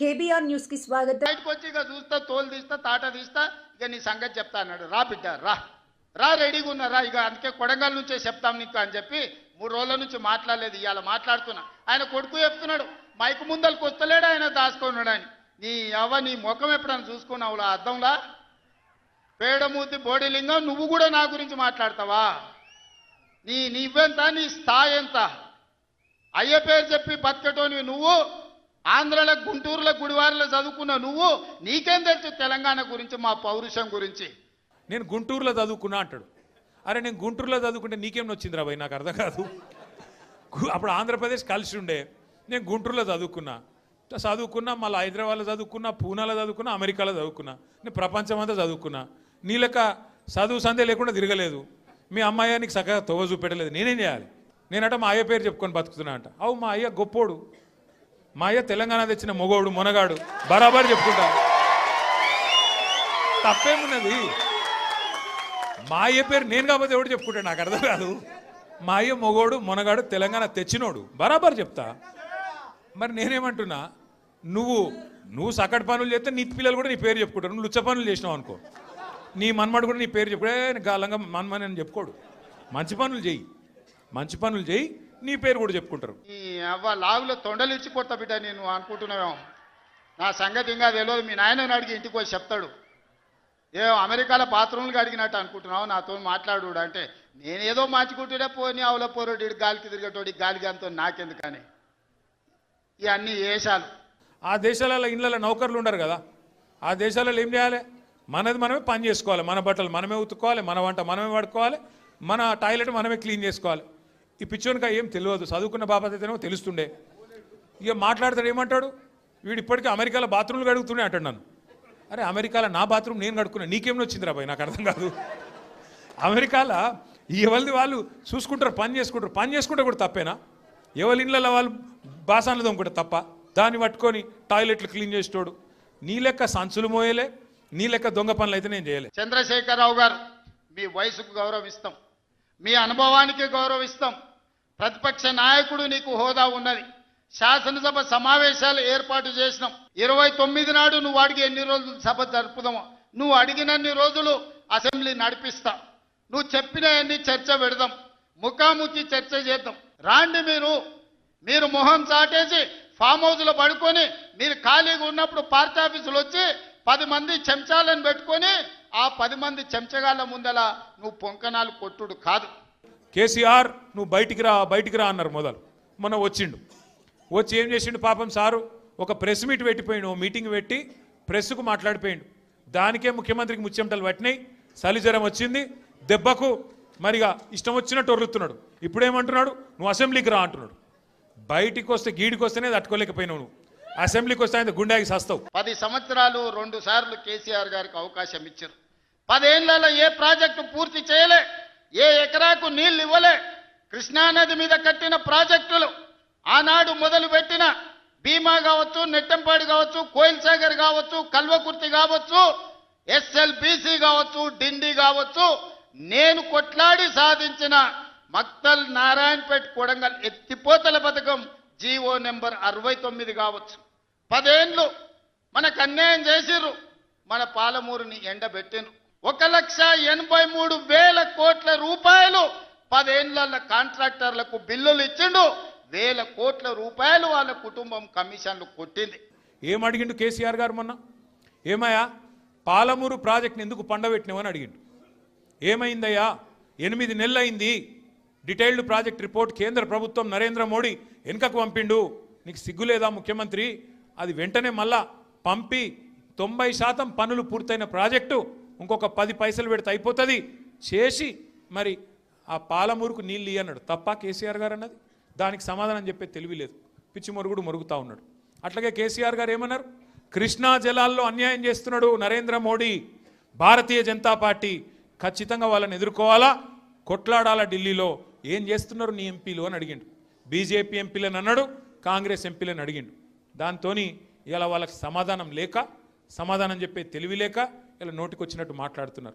KBR news కి స్వాగతం. బయటకు వచ్చి ఇక చూస్తా, తోలు తీస్తా, తాట తీస్తా, ఇక నీ సంగతి చెప్తా అన్నాడు. రా బిడ్డ రా రా, రెడీగా ఉన్నారా? ఇక అందుకే కొడంగల్ నుంచే చెప్తాం నీకు అని చెప్పి 3 రోజుల నుంచి మాట్లాడలేదు. ఇవాళ మాట్లాడుతున్నా. ఆయన కొడుకు చెప్తున్నాడు, మైకు ముందరికి వస్తలేడు, ఆయన దాచుకున్నాడు అని. నీ ముఖం ఎప్పుడైనా చూసుకున్నావులా అద్దంలా? పేడమూతి బోడిలింగం, నువ్వు కూడా నా గురించి మాట్లాడతావా? నీవెంత, నీ స్థాయి ఎంత? అయ్య పేరు చెప్పి బతకటోనివి నువ్వు. ఆంధ్రలో గుంటూరులో గుడివారిలో చదువుకున్న నువ్వు, నీకేం తెలుసు తెలంగాణ గురించి, మా పౌరుషం గురించి? నేను గుంటూరులో చదువుకున్నా అంటాడు. అరే నేను గుంటూరులో చదువుకుంటే నీకేం వచ్చిందిరా భయ్? నాకు అర్థం కాదు. అప్పుడు ఆంధ్రప్రదేశ్ కలిసి ఉండే. నేను గుంటూరులో చదువుకున్నా, మళ్ళీ హైదరాబాద్లో చదువుకున్నా, పూనాలో చదువుకున్నా, అమెరికాలో చదువుకున్నా, నేను ప్రపంచం అంతా చదువుకున్నా. నీ లెక్క చదువు సందే లేకుండా తిరగలేదు. మీ అమ్మాయి నీకు చక్కగా తొవ్వ చూపెట్టలేదు. నేనేం చేయాలి? నేనట మా అయ్య పేరు చెప్పుకొని బతుకుతున్నా అంట. అవు మా అయ్య గొప్పోడు, మా అయ్య తెలంగాణ తెచ్చిన మొగోడు మొనగాడు, బరాబర్ చెప్పుకుంటా. తప్పేమున్నది? మా అయ్య పేరు నేను కాకపోతే ఎవడు చెప్పుకుంటాడు? నాకు అర్థం కాదు. మా అయ్య మొగోడు మొనగాడు, తెలంగాణ తెచ్చినోడు, బరాబర్ చెప్తా. మరి నేనేమంటున్నా, నువ్వు సకటి పనులు చేస్తే నీ పిల్లలు కూడా నీ పేరు చెప్పుకుంటారు. నువ్వు లుచ్చ పనులు చేసినావు అనుకో, నీ మన్మడు కూడా నీ పేరు చెప్పుడే గాలంగా మన్మని అని చెప్పుకోడు. మంచి పనులు చేయి, నీ పేరు కూడా చెప్పుకుంటారు. ఈ అవ్వ లాగులో తొండలు ఇచ్చి కొడతా బిడ్డ నేను అనుకుంటున్నావేమో. నా సంగతి ఇంకా తెలియదు. మీ నాయనని అడిగి ఇంటికి వచ్చి చెప్తాడు. అమెరికాలో బాత్రూమ్లు అడిగినట్టు అనుకుంటున్నావు నాతో మాట్లాడు అంటే, నేనేదో మార్చుకుంటుండే పోనీ ఆవుల పోరోడు, గాలికి తిరిగేటోడి గాలికి అంతో నాకెందుకని. ఇవన్నీ వేషాలు. ఆ దేశాలలో ఇళ్ళలో నౌకర్లు ఉండరు కదా. ఆ దేశాలలో ఏం చేయాలి? మనది మనమే పని చేసుకోవాలి, మన బట్టలు మనమే ఉతుక్కోవాలి, మన వంట మనమే పడుకోవాలి, మన టాయిలెట్ మనమే క్లీన్ చేసుకోవాలి. ఈ పిచ్చోనికా ఏం తెలియదు. చదువుకున్న బాబత్ అయితేనేమో తెలుస్తుండే. ఇక మాట్లాడతాడు, ఏమంటాడు వీడు? ఇప్పటికీ అమెరికాలో బాత్రూమ్లు కడుగుతూనే అంటాడు నన్ను. అరే అమెరికాలో నా బాత్రూమ్ నేను కడుక్కున్నా, నీకేమో వచ్చిందిరా భయ్? నాకు అర్థం కాదు. అమెరికాలో ఎవరిది వాళ్ళు చూసుకుంటారు, పని చేసుకుంటే కూడా తప్పేనా? ఎవరి ఇళ్ళలో వాళ్ళు బాసాన్లు దొంగకుంటే తప్ప? దాన్ని పట్టుకొని టాయిలెట్లు క్లీన్ చేసేటోడు. నీ లెక్క సంచులు మోయలే, నీ లెక్క దొంగ పనులు అయితే నేను చేయలే. చంద్రశేఖరరావు గారు, మీ వయసుకు గౌరవిస్తాం, మీ అనుభవానికి గౌరవిస్తాం. ప్రతిపక్ష నాయకుడు నీకు హోదా ఉన్నది. శాసనసభ సమావేశాలు ఏర్పాటు చేసినాం. 29 నాడు నువ్వు అడిగి ఎన్ని రోజులు సభ జరుపుదామో, నువ్వు అడిగినన్ని రోజులు అసెంబ్లీ నడిపిస్తా. నువ్వు చెప్పిన అన్ని చర్చ పెడదాం, ముఖాముఖి చర్చ చేద్దాం. రాండి మీరు మొహం చాటేసి ఫామ్ హౌస్లో పడుకొని, మీరు ఖాళీగా ఉన్నప్పుడు పార్టీ ఆఫీసులు వచ్చి 10 మంది చెంచాలను పెట్టుకొని ఆ 10 మంది చెంచగాళ్ళ ముందల నువ్వు పొంకనాలు కొట్టుడు కాదు. కేసీఆర్ నువ్వు బయటికి రా అన్నారు మొన్న వచ్చి ఏం చేసిండు పాపం సారు? ఒక ప్రెస్ మీట్ పెట్టిపోయిండు, మీటింగ్ పెట్టి ప్రెస్కు మాట్లాడిపోయిండు. దానికే ముఖ్యమంత్రికి ముచ్చెమటలు పట్టినాయి, చలిజ్వరం వచ్చింది, దెబ్బకు మరిగా ఇష్టం వచ్చినట్టు ఒర్రుతున్నాడు. ఇప్పుడేమంటున్నాడు? నువ్వు అసెంబ్లీకి రా అంటున్నాడు. బయటికి వస్తే గీడికి వస్తేనే తట్టుకోలేకపోయినావు, నువ్వు అసెంబ్లీకి వస్తే ఆయన గుండాకి సస్తావు. 10 సంవత్సరాలు 2 సార్లు కేసీఆర్ గారికి అవకాశం ఇచ్చారు. 10 ఏళ్లలో ఏ ప్రాజెక్టు పూర్తి చేయలే, ఏ ఎకరాకు నీళ్లు ఇవ్వలే. కృష్ణానది మీద కట్టిన ప్రాజెక్టులు, ఆనాడు మొదలుపెట్టిన భీమా కావచ్చు, నెట్టంపాడు కావచ్చు, కోయిల్ సాగర్ కావచ్చు, కల్వకుర్తి కావచ్చు, SLBC కావచ్చు, డిండి కావచ్చు, నేను కొట్లాడి సాధించిన మక్తల్ నారాయణపేట్ కొడంగల్ ఎత్తిపోతల పథకం జీవో నెంబర్ 69 కావచ్చు. 10 ఏళ్ళు మనకు అన్యాయం చేసిర్రు, మన పాలమూరుని ఎండబెట్టిండ్రు. 1,83,000 కోట్ల రూపాయలు 10 ఏళ్ల కాంట్రాక్టర్లకు బిల్లులు ఇచ్చిండు. 1,000 కోట్ల రూపాయలు వాళ్ళ కుటుంబం కమిషన్లు కొట్టింది. ఏం అడిగిండు కేసీఆర్ గారు మొన్న? ఏమయ్యా పాలమూరు ప్రాజెక్ట్ని ఎందుకు పండబెట్టినావని అడిగిండు. ఏమైందయ్యా? 8 నెలలు అయింది, డీటెయిల్డ్ ప్రాజెక్ట్ రిపోర్ట్ కేంద్ర ప్రభుత్వం నరేంద్ర మోడీ వెనుకకు పంపిండు. నీకు సిగ్గులేదా ముఖ్యమంత్రి? అది వెంటనే మళ్ళా పంపి 90% పనులు పూర్తయిన ప్రాజెక్టు ఇంకొక 10 పైసలు పెడితే అయిపోతుంది చేసి మరి ఆ పాలమూరుకు నీళ్ళు ఇయ్యన్నాడు. తప్ప కేసీఆర్ గారు అన్నది? దానికి సమాధానం చెప్పే తెలివి లేదు, పిచ్చి మొరుగుడు మొరుగుతూ ఉన్నాడు. అట్లాగే కేసీఆర్ గారు ఏమన్నారు? కృష్ణా జలాల్లో అన్యాయం చేస్తున్నాడు నరేంద్ర మోడీ, భారతీయ జనతా పార్టీ ఖచ్చితంగా వాళ్ళని ఎదుర్కోవాలా, కొట్లాడాలా ఢిల్లీలో. ఏం చేస్తున్నారు నీ ఎంపీలు అని అడిగిండు. బీజేపీ ఎంపీలను అన్నాడు, కాంగ్రెస్ ఎంపీలను అడిగిండు. దాంతో ఇలా వాళ్ళకి సమాధానం చెప్పే తెలివి లేక ఇలా నోటికొచ్చినట్టు మాట్లాడుతున్నారు.